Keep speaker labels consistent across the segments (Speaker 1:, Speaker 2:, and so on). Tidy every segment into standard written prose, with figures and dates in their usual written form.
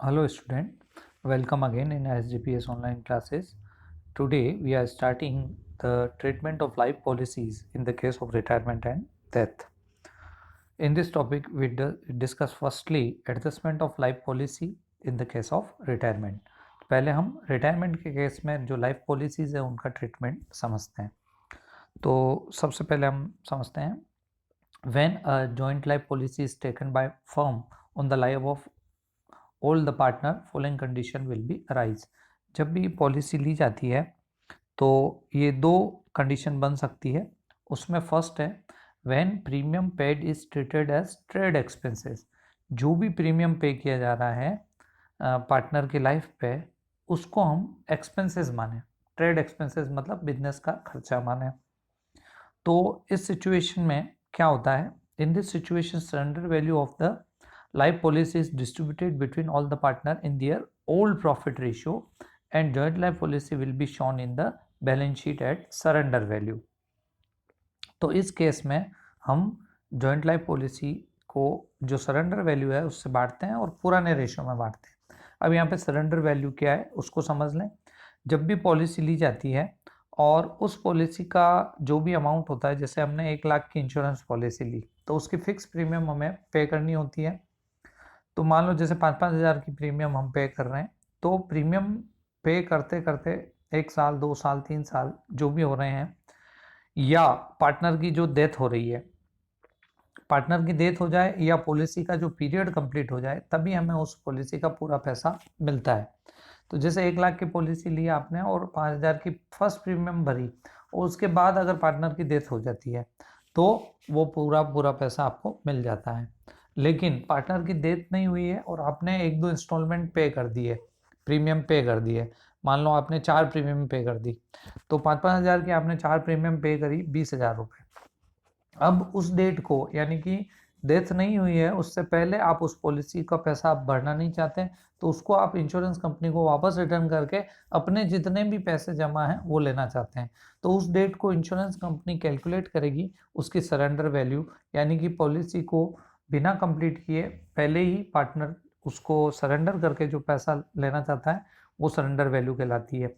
Speaker 1: Hello student, welcome again in SGPS online classes. Today we are starting the treatment of life policies in the case of retirement and death. In this topic we discuss firstly adjustment of life policy in the case of retirement. पहले हम retirement के case में जो life policies है उनका treatment समझते हैं. तो सबसे पहले हम समझते हैं when a joint life policy is taken by firm on the life of all the partner following condition will be arise. जब भी पॉलिसी ली जाती है तो ये दो कंडीशन बन सकती है. उसमें फर्स्ट है when premium paid is treated as trade expenses. जो भी प्रीमियम पे किया जा रहा है पार्टनर की लाइफ पे उसको हम एक्सपेंसेस माने. ट्रेड एक्सपेंसेस मतलब बिजनेस का खर्चा माने. तो इस सिचुएशन में क्या होता है, इन this situation surrender value of the life policy is distributed between all the partner in their old profit ratio and joint life policy will be shown in the balance sheet at surrender value. तो इस case में हम joint life policy को जो surrender value है उससे बांटते हैं और पुराने रेशियो में बांटते हैं. अब यहाँ पे सरेंडर वैल्यू क्या है उसको समझ लें. जब भी पॉलिसी ली जाती है और उस पॉलिसी का जो भी अमाउंट होता है, जैसे हमने 1 लाख की इंश्योरेंस पॉलिसी ली तो उसकी फिक्स प्रीमियम हमें पे करनी होती है. तो मान लो जैसे 5-5 हज़ार की प्रीमियम हम पे कर रहे हैं, तो प्रीमियम पे करते करते 1 साल 2 साल 3 साल जो भी हो रहे हैं, या पार्टनर की जो डेथ हो रही है, पार्टनर की डेथ हो जाए या पॉलिसी का जो पीरियड कंप्लीट हो जाए तभी हमें उस पॉलिसी का पूरा पैसा मिलता है. तो जैसे 1 लाख की पॉलिसी ली आपने और 5 हज़ार की फर्स्ट प्रीमियम भरी और उसके बाद अगर पार्टनर की डेथ हो जाती है तो वो पूरा पैसा आपको मिल जाता है. लेकिन पार्टनर की डेथ नहीं हुई है और आपने 1-2 इंस्टॉलमेंट पे कर दिए, प्रीमियम पे कर दिए, मान लो आपने 4 प्रीमियम पे कर दी, तो 5-5 हज़ार की आपने 4 प्रीमियम पे करी 20,000 रुपये. अब उस डेट को यानी कि डेथ नहीं हुई है उससे पहले आप उस पॉलिसी का पैसा आप भरना नहीं चाहते, तो उसको आप इंश्योरेंस कंपनी को वापस रिटर्न करके अपने जितने भी पैसे जमा हैं वो लेना चाहते हैं. तो उस डेट को इंश्योरेंस कंपनी कैलकुलेट करेगी उसकी सरेंडर वैल्यू, यानी कि पॉलिसी को बिना कंप्लीट किए पहले ही पार्टनर उसको सरेंडर करके जो पैसा लेना चाहता है वो सरेंडर वैल्यू कहलाती है.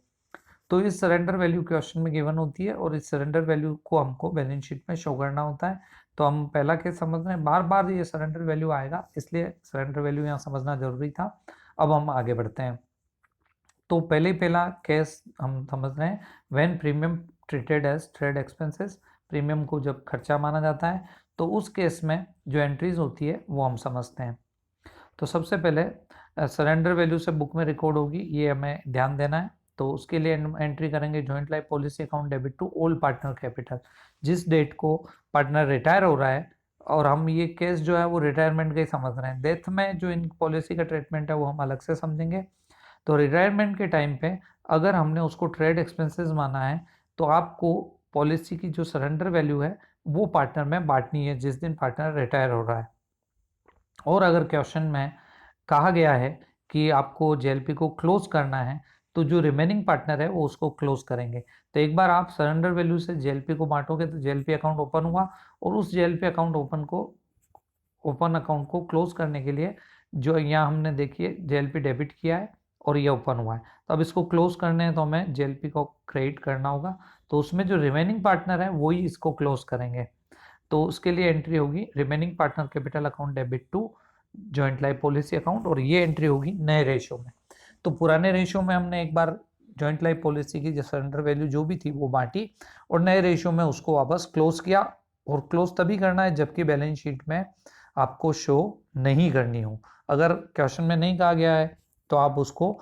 Speaker 1: तो इस सरेंडर वैल्यू क्वेश्चन में गिवन होती है और इस सरेंडर वैल्यू को हमको बैलेंस शीट में शो करना होता है. तो हम पहला केस समझ रहे हैं, बार बार ये सरेंडर वैल्यू आएगा इसलिए सरेंडर वैल्यू यहाँ समझना जरूरी था. अब हम आगे बढ़ते हैं. तो पहला केस हम समझ रहे हैं when premium treated as trade expenses. Premium को जब खर्चा माना जाता है तो उस केस में जो एंट्रीज होती है वो हम समझते हैं. तो सबसे पहले सरेंडर वैल्यू से बुक में रिकॉर्ड होगी, ये हमें ध्यान देना है. तो उसके लिए एंट्री करेंगे joint life policy account debit to old partner capital. जिस डेट को पार्टनर रिटायर हो रहा है, और हम ये केस जो है वो रिटायरमेंट का ही समझ रहे हैं, डेथ में जो इन पॉलिसी का ट्रीटमेंट है वो हम अलग से समझेंगे. तो रिटायरमेंट के टाइम पे अगर हमने उसको ट्रेड एक्सपेंसेस माना है तो आपको पॉलिसी की जो सरेंडर वैल्यू है वो पार्टनर में बांटनी है जिस दिन पार्टनर रिटायर हो रहा है. और अगर क्वेश्चन में कहा गया है कि आपको जेएलपी को क्लोज करना है तो जो रिमेनिंग पार्टनर है वो उसको क्लोज करेंगे. तो एक बार आप सरेंडर वैल्यू से जेएलपी को बांटोगे तो जेएलपी अकाउंट ओपन हुआ और उस जेएलपी अकाउंट ओपन अकाउंट को क्लोज करने के लिए जो यहाँ हमने देखिए जेएलपी डेबिट किया है और ये ओपन हुआ है, तो अब इसको क्लोज करने हैं तो हमें जेएलपी को क्रेडिट करना होगा. तो उसमें जो रिमेनिंग पार्टनर है वही इसको क्लोज करेंगे. तो उसके लिए एंट्री होगी remaining partner capital account debit to joint life policy account और ये एंट्री होगी नए रेशियो में. तो पुराने रेशियो में हमने एक बार जॉइंट लाइफ पॉलिसी की जो सरेंडर वैल्यू जो भी थी वो बांटी और नए रेशियो में उसको वापस क्लोज किया. और क्लोज तभी करना है जबकि बैलेंस शीट में आपको शो नहीं करनी हो. अगर क्वेश्चन में नहीं कहा गया है तो आप उसको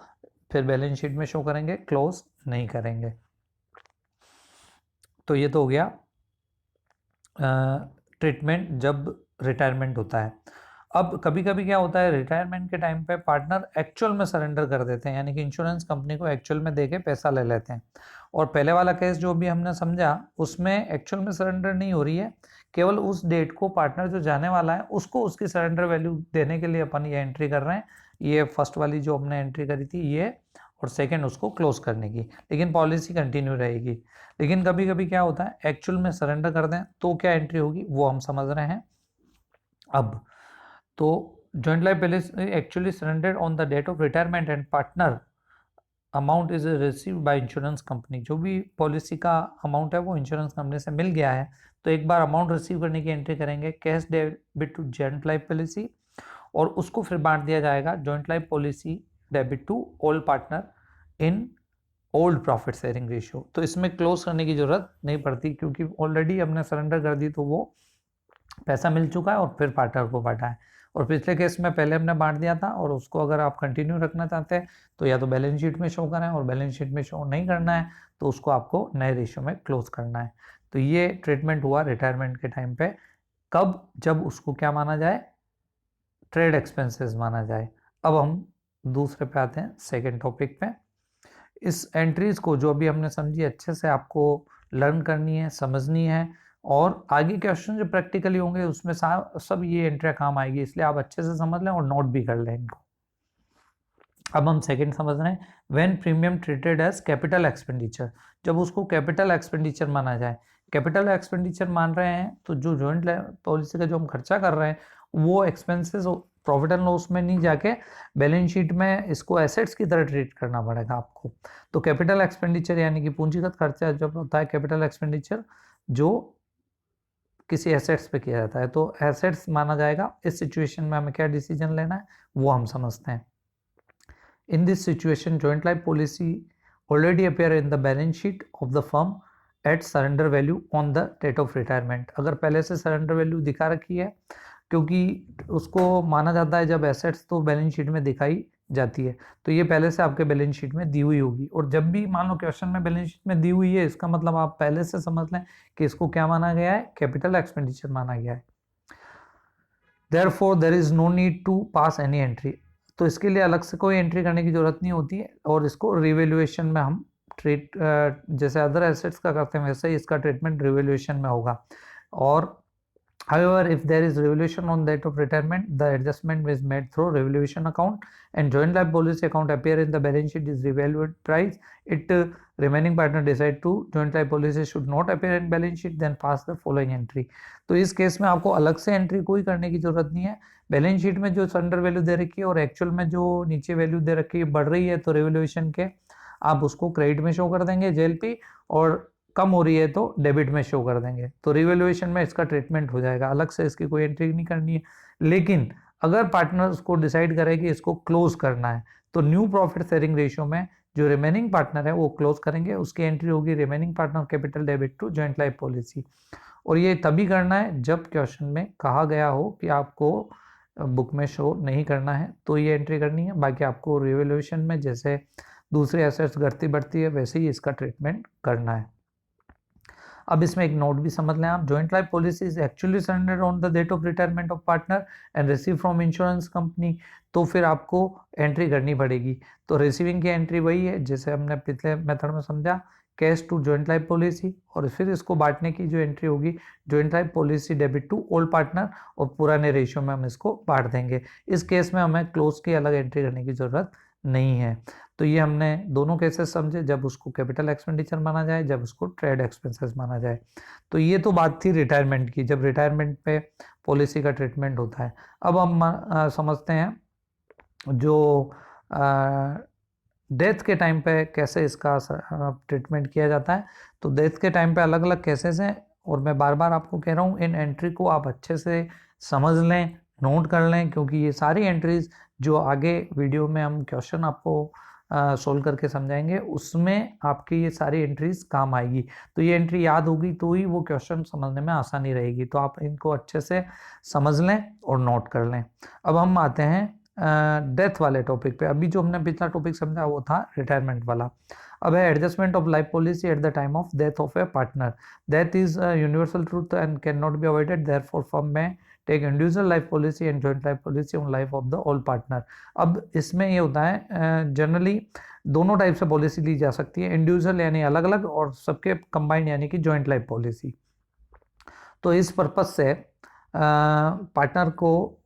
Speaker 1: फिर बैलेंस शीट में शो करेंगे, क्लोज नहीं करेंगे. तो ये तो हो गया ट्रीटमेंट जब रिटायरमेंट होता है. अब कभी कभी क्या होता है रिटायरमेंट के टाइम पे पार्टनर एक्चुअल में सरेंडर कर देते हैं, यानी कि इंश्योरेंस कंपनी को एक्चुअल में देके पैसा ले लेते हैं. और पहले वाला केस जो भी हमने समझा उसमें एक्चुअल में सरेंडर नहीं हो रही है, केवल उस डेट को पार्टनर जो जाने वाला है उसको उसकी सरेंडर वैल्यू देने के लिए अपन ये एंट्री कर रहे हैं. ये फर्स्ट वाली जो हमने एंट्री करी थी ये, और सेकेंड उसको क्लोज करने की, लेकिन पॉलिसी कंटिन्यू रहेगी. लेकिन कभी कभी क्या होता है एक्चुअल में सरेंडर कर दें तो क्या एंट्री होगी वो हम समझ रहे हैं. अब तो joint life policy actually surrendered on the date of retirement and partner amount is received by insurance company. जो भी पॉलिसी का अमाउंट है वो इंश्योरेंस कंपनी से मिल गया है, तो एक बार अमाउंट रिसीव करने की एंट्री करेंगे cash debit to joint life policy, और उसको फिर बांट दिया जाएगा joint life policy debit to all partner in old profit sharing ratio. तो इसमें क्लोज करने की जरूरत नहीं पड़ती क्योंकि ऑलरेडी हमने सरेंडर कर दी, तो वो पैसा मिल चुका है और फिर पार्टनर को बांटा है। और पिछले केस में पहले हमने बांट दिया था, और उसको अगर आप कंटिन्यू रखना चाहते हैं तो या तो बैलेंस शीट में शो करें, और बैलेंस शीट में शो नहीं करना है तो उसको आपको नए रेशियो में क्लोज करना है। तो ये ट्रीटमेंट हुआ रिटायरमेंट के टाइम पे। कब? जब उसको क्या माना जाए? ट्रेड एक्सपेंसेस माना जाए। अब हम दूसरे पे आते हैं, सेकेंड टॉपिक पे। इस एंट्रीज को जो अभी हमने समझी अच्छे से आपको लर्न करनी है, समझनी है, और आगे क्वेश्चन जो प्रैक्टिकली होंगे उसमें सब ये एंट्रियाँ काम आएगी, इसलिए आप अच्छे से समझ लें और नोट भी कर लें इनको। अब हम सेकंड समझ रहे हैं, when premium treated as capital expenditure. जब उसको कैपिटल एक्सपेंडिचर माना जाए, कैपिटल एक्सपेंडिचर मान रहे हैं तो जो जॉइंट पॉलिसी का जो हम खर्चा कर रहे हैं वो एक्सपेंसेस प्रॉफिट एंड लॉस में नहीं जाके बैलेंस शीट में इसको एसेट्स की तरह ट्रीट करना पड़ेगा आपको। तो कैपिटल एक्सपेंडिचर यानी कि पूंजीगत खर्चा जब होता है कैपिटल एक्सपेंडिचर जो किसी एसेट्स पे किया जाता है, तो एसेट्स माना जाएगा। इस सिचुएशन में हमें क्या डिसीजन लेना है वो हम समझते हैं। In this situation joint life policy already appear in the balance sheet of the firm at surrender value on the date of retirement. अगर पहले से सरेंडर वैल्यू दिखा रखी है, क्योंकि उसको माना जाता है जब एसेट्स तो बैलेंस शीट में दिखाई जाती है, तो ये पहले से आपके बैलेंस शीट में दी हुई होगी। और जब भी मान लो क्वेश्चन में बैलेंस शीट में दी हुई है, इसका मतलब आप पहले से समझ लें कि इसको क्या माना गया है, कैपिटल एक्सपेंडिचर माना गया है। Therefore there is no need to pass any entry। तो इसके लिए अलग से कोई एंट्री करने की जरूरत नहीं होती है, और इसको रिवैल्यूएशन में हम ट्रीट जैसे अदर एसेट्स का करते हैं वैसे ही इसका ट्रीटमेंट रिवैल्यूएशन में होगा। और however if there is revaluation on date of retirement, the adjustment is made through revaluation account, and joint life policy account appear in the balance sheet is revalued price it remaining partner decide to joint life policy should not appear in balance sheet, then pass the following entry। तो इस case में आपको अलग से entry कोई करने की जरूरत नहीं है। बैलेंस शीट में जो सरेंडर वैल्यू दे रखी है और एक्चुअल में जो नीचे वैल्यू दे रखी है बढ़ रही है, तो रिवैल्यूएशन के आप उसको क्रेडिट में शो कर देंगे जेएलपी, और कम हो रही है तो डेबिट में शो कर देंगे। तो रिवैल्यूएशन में इसका ट्रीटमेंट हो जाएगा, अलग से इसकी कोई एंट्री नहीं करनी है। लेकिन अगर पार्टनर्स को डिसाइड करे कि इसको क्लोज करना है, तो न्यू प्रॉफिट शेयरिंग रेशियो में जो रिमेनिंग पार्टनर है वो क्लोज करेंगे, उसकी एंट्री होगी remaining partner capital debit to joint life policy. और ये तभी करना है जब क्वेश्चन में कहा गया हो कि आपको बुक में शो नहीं करना है, तो ये एंट्री करनी है। बाकी आपको रिवैल्यूएशन में जैसे दूसरे एसेट्स घटती बढ़ती है वैसे ही इसका ट्रीटमेंट करना है। अब इसमें एक नोट भी समझ लें आप, joint life policy is actually surrender on the date of retirement of partner and receive from insurance company, तो फिर आपको एंट्री करनी पड़ेगी। तो रिसीविंग की एंट्री वही है जैसे हमने पिछले मेथड में समझा, cash to joint life policy, और फिर इसको बांटने की जो एंट्री होगी joint life policy debit to all partner, और पुराने रेशियो में हम इसको बांट देंगे। इस केस में हमें क्लोज की अलग एंट्री करने की जरूरत नहीं है। तो ये हमने दोनों केसेस समझे, जब उसको कैपिटल एक्सपेंडिचर माना जाए, जब उसको ट्रेड एक्सपेंसेस माना जाए। तो ये तो बात थी रिटायरमेंट की, जब रिटायरमेंट पे पॉलिसी का ट्रीटमेंट होता है। अब हम समझते हैं जो डेथ के टाइम पे कैसे इसका ट्रीटमेंट किया जाता है। तो डेथ के टाइम पे अलग अलग केसेस हैं, और मैं बार बार आपको कह रहा हूँ इन एंट्री को आप अच्छे से समझ लें, नोट कर लें, क्योंकि ये सारी एंट्रीज जो आगे वीडियो में हम क्वेश्चन आपको सोल्व करके समझाएंगे उसमें आपकी ये सारी एंट्रीज काम आएगी। तो ये एंट्री याद होगी तो ही वो क्वेश्चन समझने में आसानी रहेगी। तो आप इनको अच्छे से समझ लें और नोट कर लें। अब हम आते हैं डेथ वाले टॉपिक पे। अभी जो हमने पिछला टॉपिक समझा वो था रिटायरमेंट वाला। अब है adjustment of life policy at the time of death of a partner. Death is universal truth and can not be avoided, therefore firm में take individual life policy and joint life policy on life of the all partner. अब इसमें ये होता है generally दोनों type से policy ली जा सकती है, इंडिविजुअल यानी अलग अलग, और सबके कंबाइंड यानी कि जॉइंट लाइफ पॉलिसी। तो इस पर्पज से पार्टनर को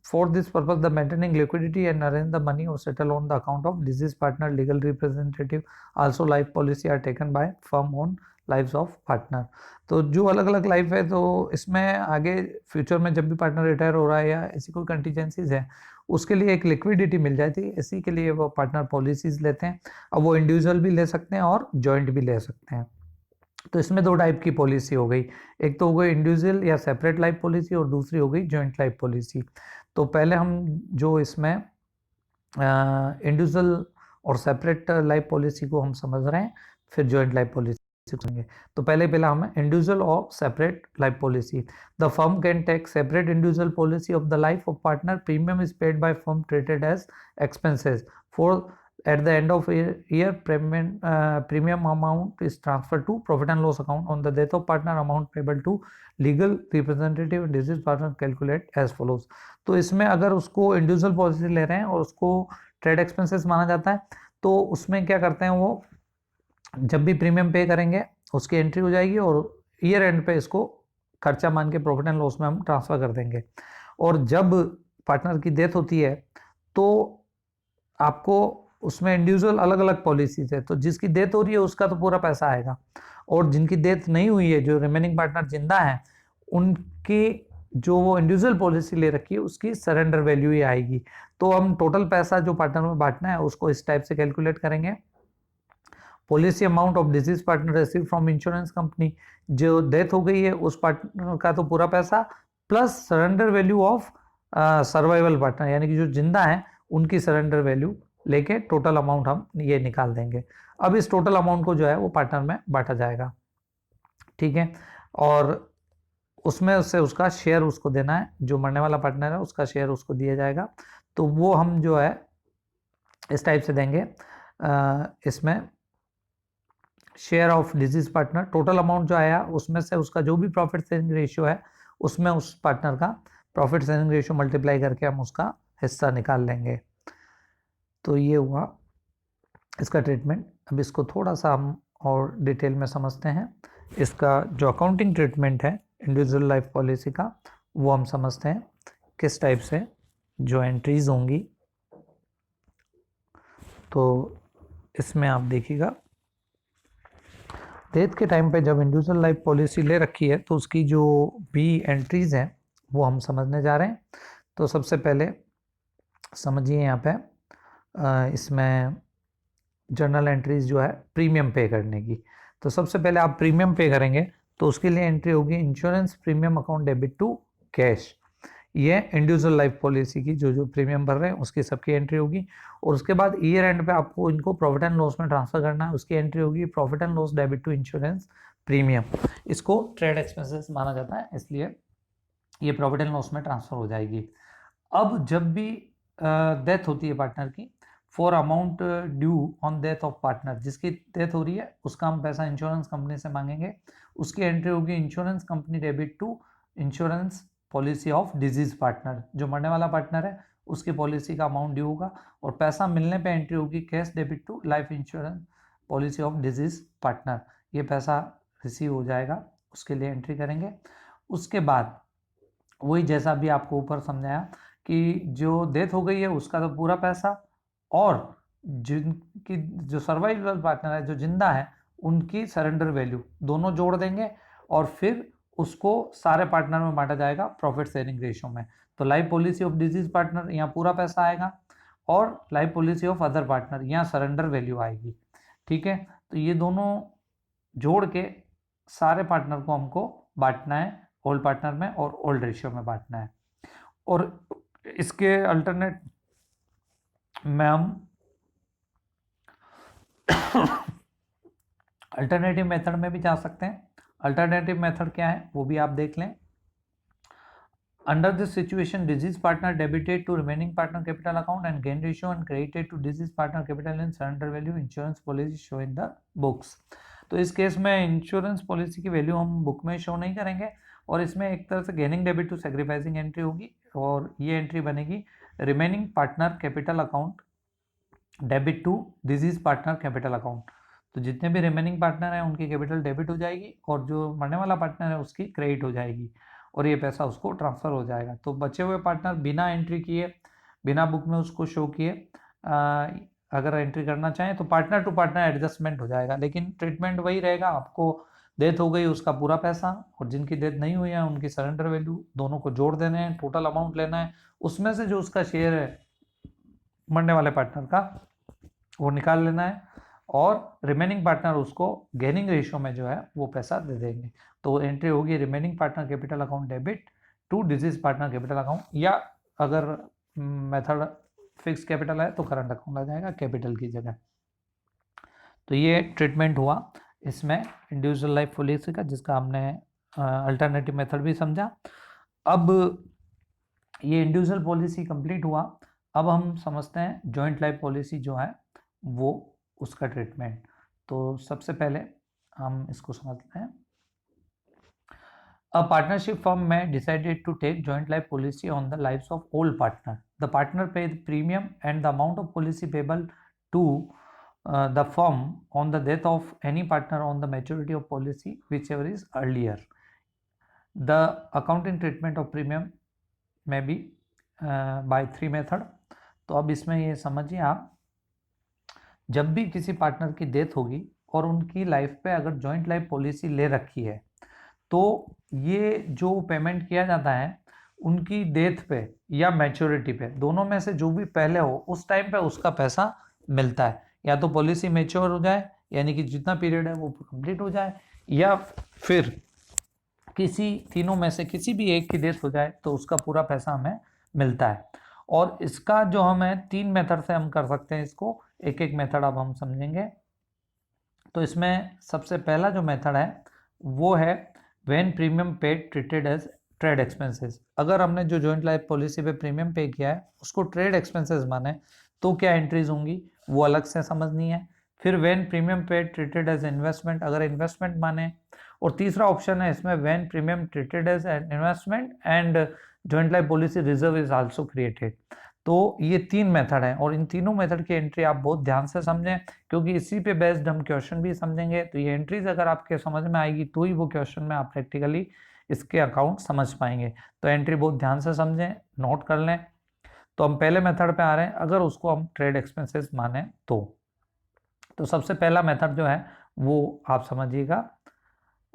Speaker 1: for this purpose the maintaining liquidity and arrange the money or settle on the account of deceased partner legal representative, also life policy are taken by firm on lifes of partner. तो जो अलग अलग life है, तो इसमें आगे future में जब भी पार्टनर रिटायर हो रहा है या ऐसी कोई कंटीजेंसीज है, उसके लिए एक लिक्विडिटी मिल जाती है, इसी के लिए वो पार्टनर पॉलिसीज लेते हैं। अब वो इंडिविजुअल भी ले सकते हैं और जॉइंट भी ले सकते हैं। तो इसमें दो टाइप की पॉलिसी हो गई, एक तो हो गई इंडिविजुअल या सेपरेट लाइफ पॉलिसी और दूसरी हो गई जॉइंट लाइफ पॉलिसी। तो पहले हम जो इसमें इंडिविजुअल और सेपरेट लाइफ पॉलिसी को हम समझ रहे हैं, फिर जॉइंट लाइफ पॉलिसी समझेंगे। तो पहला हमें इंडिविजुअल और separate life policy. The firm can take separate individual policy of the life of partner, premium is paid by firm treated as expenses for at the end of year premium amount is transferred to profit and loss account. On the death of partner, amount payable to legal representative and deceased partner calculate as follows. तो इसमें अगर उसको individual policy ले रहे हैं और उसको trade expenses माना जाता है, तो उसमें क्या करते हैं, वो जब भी प्रीमियम पे करेंगे उसकी एंट्री हो जाएगी और ईयर एंड पे इसको खर्चा मान के प्रॉफिट एंड लॉस में हम ट्रांसफर कर देंगे। और जब पार्टनर की डेथ होती है तो आपको उसमें इंडिविजुअल अलग अलग पॉलिसीज है, तो जिसकी डेथ हो रही है उसका तो पूरा पैसा आएगा, और जिनकी डेथ नहीं हुई है, जो रिमेनिंग पार्टनर जिंदा है, उनकी जो वो इंडिविजुअल पॉलिसी ले रखी है उसकी सरेंडर वैल्यू ही आएगी। तो हम टोटल पैसा जो पार्टनर में बांटना है उसको इस टाइप से कैलकुलेट करेंगे। Policy amount of deceased partner receive from insurance company, जो डेथ हो गई है उस पार्टनर का तो पूरा पैसा, plus surrender value of survival partner, यानी कि जो जिंदा है उनकी सरेंडर वैल्यू लेके टोटल अमाउंट हम ये निकाल देंगे। अब इस टोटल अमाउंट को जो है वो पार्टनर में बांटा जाएगा, ठीक है, और उसमें उससे उसका शेयर उसको देना है, जो मरने वाला पार्टनर है उसका शेयर उसको दिया जाएगा। तो वो हम जो है इस टाइप से देंगे, इसमें share of deceased partner, total amount जो आया उसमें से उसका जो भी प्रॉफिट शेयरिंग रेशियो है उसमें उस पार्टनर का प्रॉफिट शेयरिंग रेशियो मल्टीप्लाई करके हम उसका हिस्सा निकाल लेंगे। तो ये हुआ इसका ट्रीटमेंट। अब इसको थोड़ा सा हम और डिटेल में समझते हैं। इसका जो अकाउंटिंग ट्रीटमेंट है इंडिविजुअल लाइफ पॉलिसी का, वो हम समझते हैं किस टाइप से जो एंट्रीज होंगी। तो इसमें आप देखिएगा, डेथ के टाइम पे जब इंडिविजुअल लाइफ पॉलिसी ले रखी है तो उसकी जो भी एंट्रीज हैं वो हम समझने जा रहे हैं। तो सबसे पहले समझिए यहाँ पे इसमें जर्नल एंट्रीज जो है प्रीमियम पे करने की। तो सबसे पहले आप प्रीमियम पे करेंगे तो उसके लिए एंट्री होगी insurance premium account debit to cash. ये इंडिविजुअल लाइफ पॉलिसी की जो जो प्रीमियम भर रहे हैं उसकी सबकी एंट्री होगी। और उसके बाद ईयर एंड पे आपको इनको प्रॉफिट एंड लॉस में ट्रांसफर करना है, उसकी एंट्री होगी profit and loss debit to insurance premium. इसको ट्रेड एक्सपेंसेस माना जाता है, इसलिए ये प्रॉफिट एंड लॉस में ट्रांसफर हो जाएगी। अब जब भी डेथ होती है पार्टनर की, for amount due on death of partner, जिसकी डेथ हो रही है उसका हम पैसा इंश्योरेंस कंपनी से मांगेंगे, उसकी एंट्री होगी insurance company debit to insurance policy of deceased partner, जो मरने वाला पार्टनर है उसकी पॉलिसी का अमाउंट ड्यू होगा, और पैसा मिलने पे एंट्री होगी cash debit to life insurance policy of deceased partner, ये पैसा रिसीव हो जाएगा, उसके लिए एंट्री करेंगे। उसके बाद वही जैसा भी आपको ऊपर समझाया कि जो डेथ हो गई है उसका तो पूरा पैसा, और जिनकी जो सर्वाइवल पार्टनर है जो जिंदा है उनकी सरेंडर वैल्यू दोनों जोड़ देंगे, और फिर उसको सारे पार्टनर में बांटा जाएगा प्रॉफिट शेयरिंग रेशियो में। तो life policy of deceased partner यहाँ पूरा पैसा आएगा, और life policy of other partner यहाँ सरेंडर वैल्यू आएगी, ठीक है। तो ये दोनों जोड़ के सारे पार्टनर को हमको बांटना है ओल्ड पार्टनर में और ओल्ड रेशियो में बांटना है। और इसके अल्टरनेट में हम अल्टरनेटिव मेथड में भी जा सकते हैं। अल्टरनेटिव मेथड क्या है वो भी आप देख लें। Under this situation deceased partner debited to remaining partner capital account and gain ratio and credited to deceased partner capital in surrender value insurance policy show in the books. तो इस case में इंश्योरेंस पॉलिसी की value हम book में show नहीं करेंगे, और इसमें एक तरह से gaining debit to sacrificing entry होगी, और ये एंट्री बनेगी remaining partner capital account debit to deceased partner capital account. तो जितने भी रिमेनिंग पार्टनर हैं उनकी कैपिटल डेबिट हो जाएगी, और जो मरने वाला पार्टनर है उसकी क्रेडिट हो जाएगी, और ये पैसा उसको ट्रांसफर हो जाएगा। तो बचे हुए पार्टनर बिना एंट्री किए, बिना बुक में उसको शो किए अगर एंट्री करना चाहें तो पार्टनर टू पार्टनर एडजस्टमेंट हो जाएगा, लेकिन ट्रीटमेंट वही रहेगा। आपको डेथ हो गई उसका पूरा पैसा, और जिनकी डेथ नहीं हुई है उनकी सरेंडर वैल्यू, दोनों को जोड़ देने हैं, टोटल अमाउंट लेना है, उसमें से जो उसका शेयर है मरने वाले पार्टनर का वो निकाल लेना है, और रिमेनिंग पार्टनर उसको गेनिंग रेशियो में जो है वो पैसा दे देंगे। तो एंट्री होगी remaining partner capital account debit to deceased partner capital account, या अगर मेथड फिक्स कैपिटल है तो करंट अकाउंट आ जाएगा कैपिटल की जगह। तो ये ट्रीटमेंट हुआ इसमें इंडिविजुअल लाइफ पॉलिसी का, जिसका हमने अल्टरनेटिव मेथड भी समझा। अब ये इंडिविजुअल पॉलिसी कंप्लीट हुआ, अब हम समझते हैं जॉइंट लाइफ पॉलिसी जो है वो उसका ट्रीटमेंट। तो सबसे पहले हम इसको समझते हैं। A partnership firm may decided to take joint life policy on the lives of all partner. The partner pay the premium and the amount of policy payable to the firm on the death of any partner on the maturity of policy, whichever is earlier. The accounting treatment of premium may be by 3 method. तो अब इसमें ये समझिए आप, जब भी किसी partner की डेथ होगी और उनकी लाइफ पे अगर जॉइंट लाइफ पॉलिसी ले रखी है, तो ये जो पेमेंट किया जाता है उनकी डेथ पे या मैच्योरिटी पे, दोनों में से जो भी पहले हो उस टाइम पे उसका पैसा मिलता है। या तो पॉलिसी मैच्योर हो जाए, यानी कि जितना पीरियड है वो कंप्लीट हो जाए, या फिर किसी तीनों में से किसी भी एक की डेथ हो जाए तो उसका पूरा पैसा हमें मिलता है। और इसका जो हमें 3 मेथड से हम कर सकते हैं इसको, एक एक मेथड अब हम समझेंगे। तो इसमें सबसे पहला जो मेथड है वो है when premium paid treated as trade expenses. अगर हमने जो जॉइंट लाइफ पॉलिसी पे प्रीमियम पे किया है उसको ट्रेड एक्सपेंसेस माने तो क्या एंट्रीज होंगी वो अलग से समझनी है। फिर when premium paid treated as investment, अगर इन्वेस्टमेंट माने। और तीसरा ऑप्शन है इसमें when premium treated as investment and joint life policy reserve is also created. तो ये 3 मेथड हैं, और इन तीनों मेथड की एंट्री आप बहुत ध्यान से समझें, क्योंकि इसी पे बेस्ड हम क्वेश्चन भी समझेंगे। तो ये एंट्रीज अगर आपके समझ में आएगी तो ही वो क्वेश्चन में आप प्रैक्टिकली इसके अकाउंट समझ पाएंगे। तो एंट्री बहुत ध्यान से समझें, नोट कर लें। तो हम पहले मेथड पे आ रहे हैं, अगर उसको हम ट्रेड एक्सपेंसेस माने तो सबसे पहला मेथड जो है वो आप समझिएगा,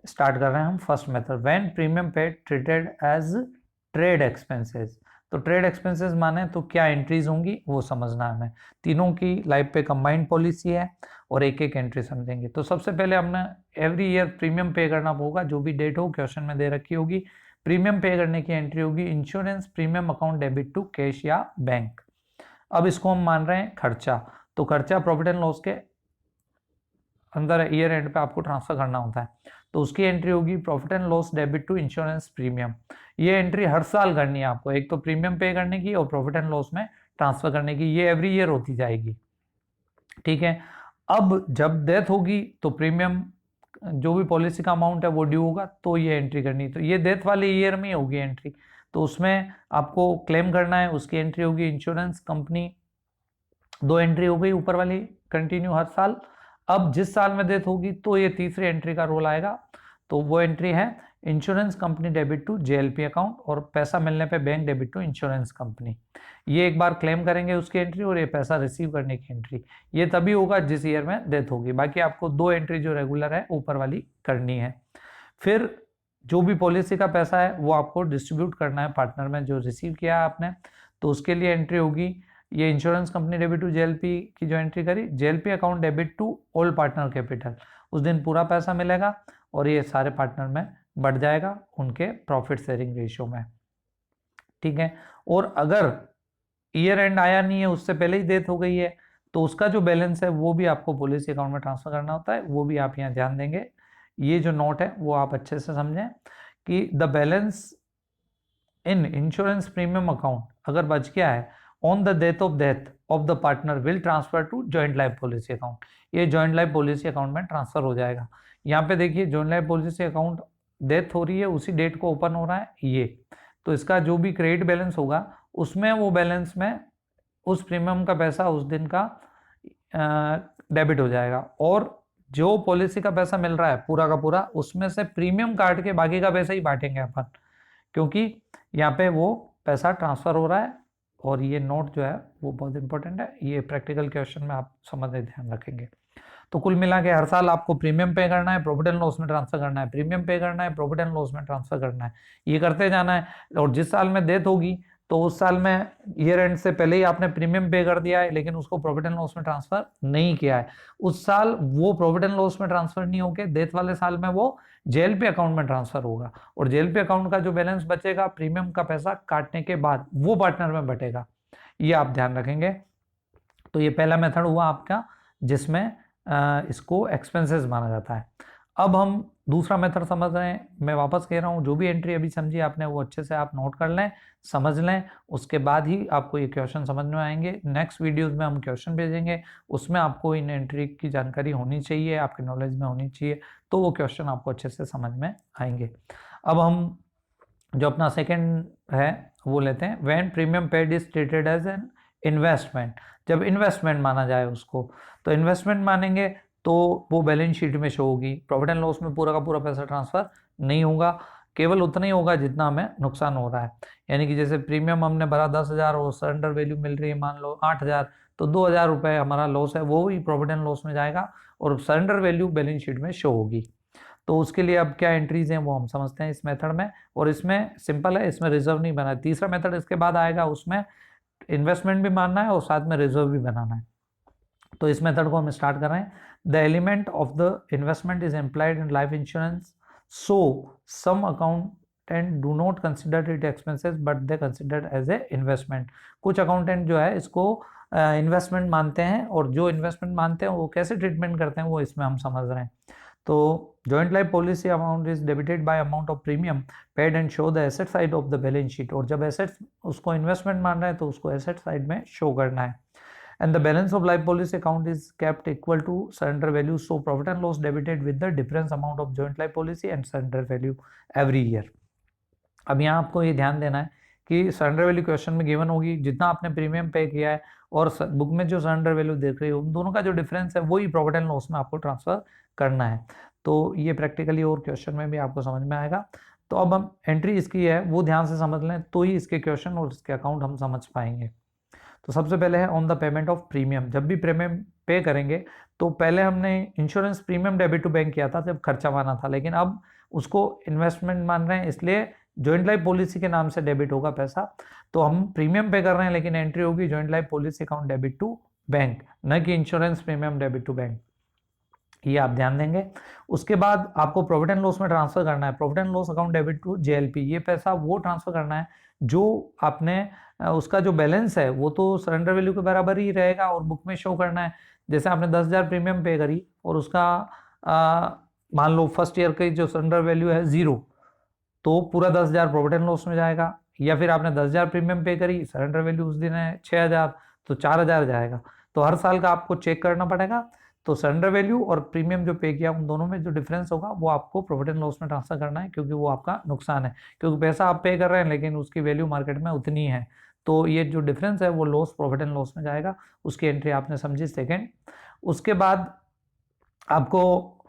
Speaker 1: स्टार्ट कर रहे हैं हम first method, when premium paid treated as trade expenses. तो ट्रेड एक्सपेंसेस माने तो क्या एंट्रीज होंगी वो समझना है हमें। तीनों की लाइफ पे कंबाइंड पॉलिसी है और एक एक एंट्री समझेंगे। तो सबसे पहले हमने एवरी ईयर प्रीमियम पे करना होगा, जो भी डेट हो क्वेश्चन में दे रखी होगी। प्रीमियम पे करने की एंट्री होगी insurance premium account debit to cash या बैंक। अब इसको हम मान रहे हैं खर्चा, तो खर्चा प्रॉफिट एंड लॉस के अंदर ईयर एंड पे आपको ट्रांसफर करना होता है, तो उसकी एंट्री होगी profit and loss debit to insurance premium. ये एंट्री हर साल करनी है आपको, एक तो प्रीमियम पे करने की और प्रॉफिट एंड लॉस में ट्रांसफर करने की, ये एवरी ईयर होती जाएगी। ठीक है। अब जब डेथ होगी तो प्रीमियम जो भी पॉलिसी का अमाउंट है वो ड्यू होगा, तो ये एंट्री करनी, तो ये डेथ वाले ईयर में होगी एंट्री, तो उसमें आपको क्लेम करना है, उसकी एंट्री होगी इंश्योरेंस कंपनी। 2 एंट्री हो गई ऊपर वाली कंटिन्यू हर साल। अब जिस साल में डेथ होगी तो ये तीसरी एंट्री का रोल आएगा, तो वो एंट्री है insurance company debit to JLP account, और पैसा मिलने पे bank debit to insurance company. ये एक बार क्लेम करेंगे उसकी एंट्री, और ये पैसा रिसीव करने की एंट्री, ये तभी होगा जिस ईयर में डेथ होगी। बाकी आपको 2 एंट्री जो रेगुलर है ऊपर वाली करनी है। फिर जो भी पॉलिसी का पैसा है वो आपको डिस्ट्रीब्यूट करना है पार्टनर में जो रिसीव किया आपने, तो उसके लिए एंट्री होगी ये insurance company debit to JLP की जो एंट्री करी, JLP account debit to all partner capital, उस दिन पूरा पैसा मिलेगा और ये सारे पार्टनर में बढ़ जाएगा उनके प्रॉफिट शेयरिंग रेशियो में। ठीक है। और अगर ईयर एंड आया नहीं है, उससे पहले ही डेथ हो गई है, तो उसका जो बैलेंस है वो भी आपको पॉलिसी अकाउंट में ट्रांसफर करना होता है, वो भी आप यहाँ ध्यान देंगे। ये जो नोट है वो आप अच्छे से समझें कि the balance in insurance premium account अगर बच गया है on the death of the partner will transfer to joint life policy account, ये जॉइंट लाइफ पॉलिसी अकाउंट में ट्रांसफर हो जाएगा। यहाँ पे देखिए joint life policy account death हो रही है उसी डेट को ओपन हो रहा है ये, तो इसका जो भी क्रेडिट बैलेंस होगा उसमें वो बैलेंस में उस प्रीमियम का पैसा उस दिन का डेबिट हो जाएगा, और जो पॉलिसी का पैसा मिल रहा है पूरा का पूरा उसमें से प्रीमियम काट के बाकी का पैसा ही बांटेंगे अपन, क्योंकि यहाँ पे वो पैसा ट्रांसफर हो रहा है। और ये नोट जो है वो बहुत इंपॉर्टेंट है, ये प्रैक्टिकल क्वेश्चन में आप समझने ध्यान रखेंगे। तो कुल मिला के हर साल आपको प्रीमियम पे करना है, प्रॉफिट एंड लॉस में ट्रांसफर करना है, प्रीमियम पे करना है, प्रॉफिट एंड लॉस में ट्रांसफर करना है, ये करते जाना है। और जिस साल में डेथ होगी तो उस साल में ईयर एंड से पहले ही आपने प्रीमियम पे कर दिया है लेकिन उसको प्रॉफिट एंड लॉस में ट्रांसफर नहीं किया है, उस साल वो प्रॉफिट एंड लॉस में ट्रांसफर नहीं होके डेथ वाले साल में वो जेएलपी अकाउंट में ट्रांसफर होगा, और जेएलपी अकाउंट का जो बैलेंस बचेगा प्रीमियम का पैसा काटने के बाद वो पार्टनर में बटेगा, ये आप ध्यान रखेंगे। तो ये पहला मेथड हुआ आपका जिसमें इसको एक्सपेंसेस माना जाता है। अब हम दूसरा मेथड समझ रहे हैं। मैं वापस कह रहा हूँ, जो भी एंट्री अभी समझी आपने वो अच्छे से आप नोट कर लें, समझ लें, उसके बाद ही आपको ये क्वेश्चन समझ में आएंगे। नेक्स्ट वीडियोस में हम क्वेश्चन भेजेंगे, उसमें आपको इन एंट्री की जानकारी होनी चाहिए, आपके नॉलेज में होनी चाहिए, तो वो क्वेश्चन आपको अच्छे से समझ में आएंगे। अब हम जो अपना सेकेंड है वो लेते हैं। When premium paid is treated as an investment, जब इन्वेस्टमेंट माना जाए उसको, तो इन्वेस्टमेंट मानेंगे तो वो बैलेंस शीट में शो होगी, प्रॉफिट एंड लॉस में पूरा का पूरा पैसा ट्रांसफर नहीं होगा, केवल उतना ही होगा जितना हमें नुकसान हो रहा है। यानी कि जैसे प्रीमियम हमने भरा 10,000 और सरेंडर वैल्यू मिल रही है मान लो 8,000, तो 2,000 रुपये हमारा लॉस है, वो भी प्रॉफिट एंड लॉस में जाएगा और सरेंडर वैल्यू बैलेंस शीट में शो होगी। तो उसके लिए अब क्या एंट्रीज हैं वो हम समझते हैं इस मेथड में, और इसमें सिंपल है, इसमें रिजर्व नहीं बना है। तीसरा मेथड इसके बाद आएगा, उसमें इन्वेस्टमेंट भी मानना है और साथ में रिजर्व भी बनाना है। तो इस मेथड को हम स्टार्ट कर रहे हैं। The element of the investment is employed in life insurance, so some accountant do not consider it expenses but they consider as a investment. कुछ अकाउंटेंट जो है इसको इन्वेस्टमेंट मानते हैं, और जो इन्वेस्टमेंट मानते हैं वो कैसे ट्रीटमेंट करते हैं वो इसमें हम समझ रहे हैं। तो joint life policy amount is debited bye amount of premium paid and show the asset side of the balance sheet, और जब एसेट्स उसको इन्वेस्टमेंट मान रहे हैं तो उसको एसेट साइड में शो करना है। And the balance of life policy account is kept equal to surrender value, so profit and loss debited with the difference amount of joint life policy and surrender value every year. अब यहाँ आपको ये ध्यान देना है कि surrender value question में given होगी, जितना आपने प्रीमियम पे किया है और बुक में जो सरेंडर वैल्यू देख रही है उन दोनों का जो डिफरेंस है वही प्रॉफिट एंड लॉस में आपको ट्रांसफर करना है। तो ये प्रैक्टिकली और क्वेश्चन में भी आपको समझ में आएगा। तो अब हम एंट्री इसकी है वो ध्यान से समझ लें, तो ही इसके क्वेश्चन और इसके अकाउंट हम समझ पाएंगे। तो सबसे पहले है on the payment of premium. जब भी प्रीमियम पे करेंगे तो पहले हमने insurance premium debit to bank किया था जब खर्चा माना था, लेकिन अब उसको इन्वेस्टमेंट मान रहे हैं, इसलिए जॉइंट लाइफ पॉलिसी के नाम से डेबिट होगा पैसा। तो हम प्रीमियम पे कर रहे हैं लेकिन एंट्री होगी joint life policy account debit to bank, न कि insurance premium debit to bank, ये आप ध्यान देंगे। उसके बाद आपको प्रॉफिट एंड लॉस में ट्रांसफर करना है, profit and loss account debit to JLP, ये पैसा वो ट्रांसफर करना है जो आपने उसका जो बैलेंस है वो तो सरेंडर वैल्यू के बराबर ही रहेगा और बुक में शो करना है। जैसे आपने 10,000 प्रीमियम पे करी और उसका मान लो फर्स्ट ईयर की जो सरेंडर वैल्यू है 0, तो पूरा 10,000 प्रॉफिट एंड लॉस में जाएगा। या फिर आपने 10,000 प्रीमियम पे करी, सरेंडर वैल्यू उस दिन है 6,000, तो 4,000 जाएगा। तो हर साल का आपको चेक करना पड़ेगा। तो सरेंडर वैल्यू और प्रीमियम जो पे किया उन दोनों में जो डिफरेंस होगा वो आपको प्रॉफिट एंड लॉस में ट्रांसफर करना है, क्योंकि वो आपका नुकसान है, क्योंकि पैसा आप पे कर रहे हैं लेकिन उसकी वैल्यू मार्केट में उतनी है। तो ये जो डिफरेंस है वो लॉस प्रॉफिट एंड लॉस में जाएगा, उसकी एंट्री आपने समझी सेकेंड। उसके बाद आपको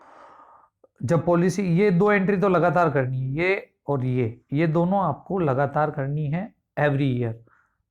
Speaker 1: जब पॉलिसी, ये दो एंट्री तो लगातार करनी है, ये और ये दोनों आपको लगातार करनी है एवरी ईयर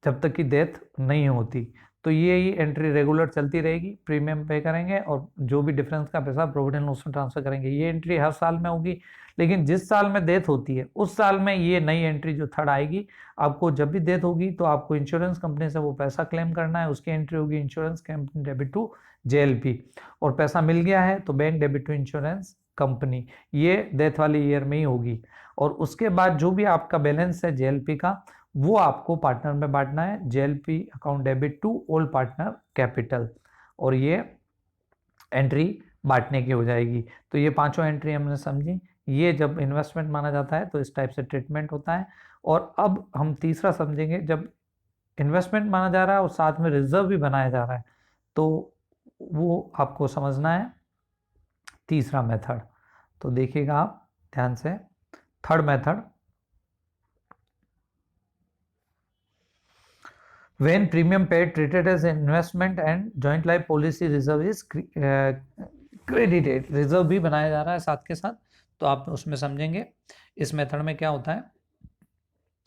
Speaker 1: जब तक कि डेथ नहीं होती। तो ये ही एंट्री रेगुलर चलती रहेगी, प्रीमियम पे करेंगे और जो भी डिफरेंस का पैसा प्रॉफिट एंड लॉस में ट्रांसफर करेंगे। ये एंट्री हर साल में होगी, लेकिन जिस साल में डेथ होती है उस साल में ये नई एंट्री जो थर्ड आएगी, आपको जब भी डेथ होगी तो आपको इंश्योरेंस कंपनी से वो पैसा क्लेम करना है, उसकी एंट्री होगी insurance company debit to JLP, और पैसा मिल गया है तो bank debit to insurance company, ये डेथ वाली ईयर में ही होगी। और उसके बाद जो भी आपका बैलेंस है जेएलपी का वो आपको पार्टनर में बांटना है, JLP account debit to all partner capital, और ये एंट्री बांटने की हो जाएगी। तो ये पांचों एंट्री हमने समझी। ये जब इन्वेस्टमेंट माना जाता है तो इस टाइप से ट्रीटमेंट होता है। और अब हम तीसरा समझेंगे, जब इन्वेस्टमेंट माना जा रहा है और साथ में रिजर्व भी बनाया जा रहा है, तो वो आपको समझना है तीसरा मेथड। तो देखिएगा आप ध्यान से, third method, when premium paid treated as investment and joint life policy reserve is credited, reserve भी बनाया जा रहा है साथ के साथ, तो आप उसमें समझेंगे इस मेथड में क्या होता है।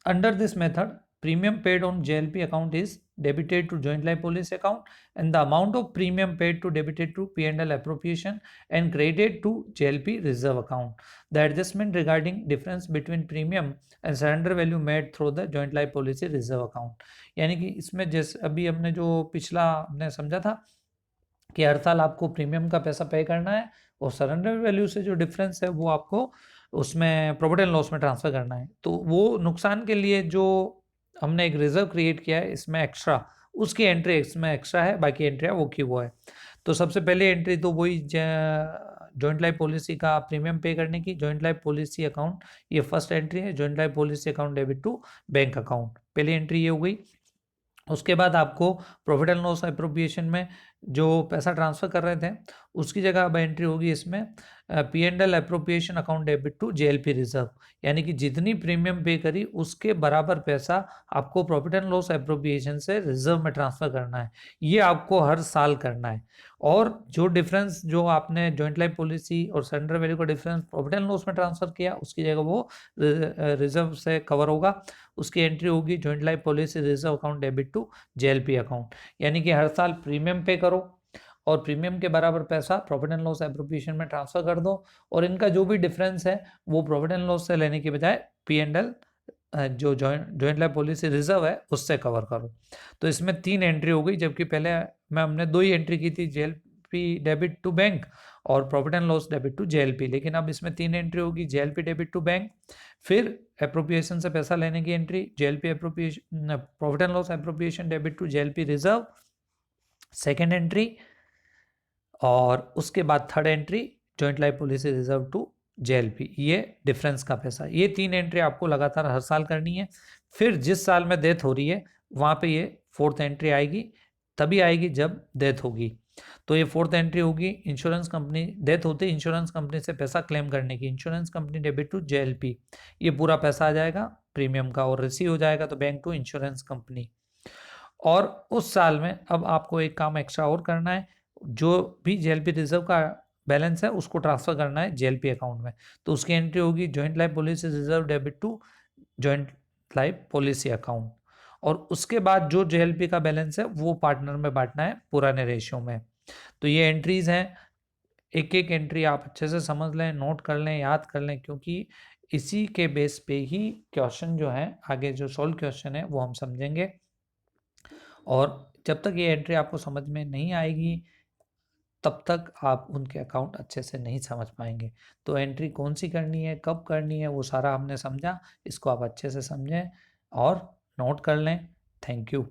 Speaker 1: Under this method premium paid on JLP account is debited to joint life policy account, and the amount of premium paid to debited to P&L appropriation and credited to JLP reserve account. The adjustment regarding difference between premium and surrender value made through the joint life policy reserve account. यानी कि इसमें जैसे अभी हमने जो पिछला हमने समझा था कि हर साल आपको प्रीमियम का पैसा पे करना है और सरेंडर वैल्यू से जो डिफरेंस है वो आपको उसमें प्रॉफिट एंड लॉस में ट्रांसफर करना है। तो वो नुकसान के लिए जो हमने एक रिजर्व क्रिएट किया है इसमें एक्स्ट्रा, उसकी एंट्री इसमें एक्स्ट्रा है, बाकी एंट्रियाँ वो की वो है। तो सबसे पहले एंट्री तो वही जॉइंट लाइफ पॉलिसी का प्रीमियम पे करने की, जॉइंट लाइफ पॉलिसी अकाउंट, ये फर्स्ट एंट्री है, joint life policy account debit to bank account, पहली एंट्री ये हो गई। उसके बाद आपको प्रॉफिट एंड लॉस एप्रोप्रिएशन में जो पैसा ट्रांसफर कर रहे थे उसकी जगह अब एंट्री होगी इसमें P&L appropriation account debit to JLP reserve, यानी कि जितनी प्रीमियम पे करी उसके बराबर पैसा आपको प्रॉफिट एंड लॉस एप्रोप्रिएशन से रिजर्व में ट्रांसफर करना है। ये आपको हर साल करना है। और जो डिफरेंस जो आपने जॉइंट लाइफ पॉलिसी और सरेंडर वैल्यू का डिफरेंस प्रॉफिट एंड लॉस में ट्रांसफर किया उसकी जगह वो रिजर्व से कवर होगा। उसकी एंट्री होगी joint life policy reserve account debit to JLP account, यानी कि हर साल प्रीमियम पे करो और प्रीमियम के बराबर पैसा प्रॉफिट एंड लॉस एप्रोप्रिएशन में ट्रांसफर कर दो, और इनका जो भी डिफरेंस है वो प्रॉफिट एंड लॉस से लेने के बजाय P&L जो जॉइंट लाइफ पॉलिसी रिजर्व है उससे कवर करो। तो इसमें 3 एंट्री हो गई, जबकि पहले में हमने 2 ही एंट्री की थी, JLP डेबिट टू बैंक और profit and loss debit to JLP, लेकिन अब इसमें 3 एंट्री होगी, JLP डेबिट टू बैंक, फिर एप्रोप्रिएशन से पैसा लेने की entry JLP appropriation profit and loss appropriation debit to JLP reserve second entry, और उसके बाद third entry joint life policy reserve to JLP, ये डिफरेंस का पैसा। ये 3 एंट्री आपको लगातार हर साल करनी है। फिर जिस साल में डेथ हो रही है वहाँ पे ये 4th एंट्री आएगी, तभी आएगी जब डेथ होगी। तो ये 4th एंट्री होगी इंश्योरेंस कंपनी, डेथ होते ही इंश्योरेंस कंपनी से पैसा क्लेम करने की, insurance company debit to JLP, ये पूरा पैसा आ जाएगा प्रीमियम का और रिसीव हो जाएगा तो बैंक टू इंश्योरेंस कंपनी। और उस साल में अब आपको एक काम एक्स्ट्रा और करना है, जो भी JLP रिजर्व का बैलेंस है उसको ट्रांसफर करना है JLP अकाउंट में। तो उसकी एंट्री होगी joint life policy reserve debit to joint life policy account, और उसके बाद जो JLP का बैलेंस है वो पार्टनर में बांटना है पुराने रेशियो में। तो ये एंट्रीज हैं, एक एक एंट्री आप अच्छे से समझ लें, नोट कर लें, याद कर लें, क्योंकि इसी के बेस पे ही क्वेश्चन जो है आगे जो सॉल्व क्वेश्चन है वो हम समझेंगे। और जब तक ये एंट्री आपको समझ में नहीं आएगी तब तक आप उनके अकाउंट अच्छे से नहीं समझ पाएंगे। तो एंट्री कौन सी करनी है, कब करनी है, वो सारा हमने समझा, इसको आप अच्छे से समझें और नोट कर लें। Thank you.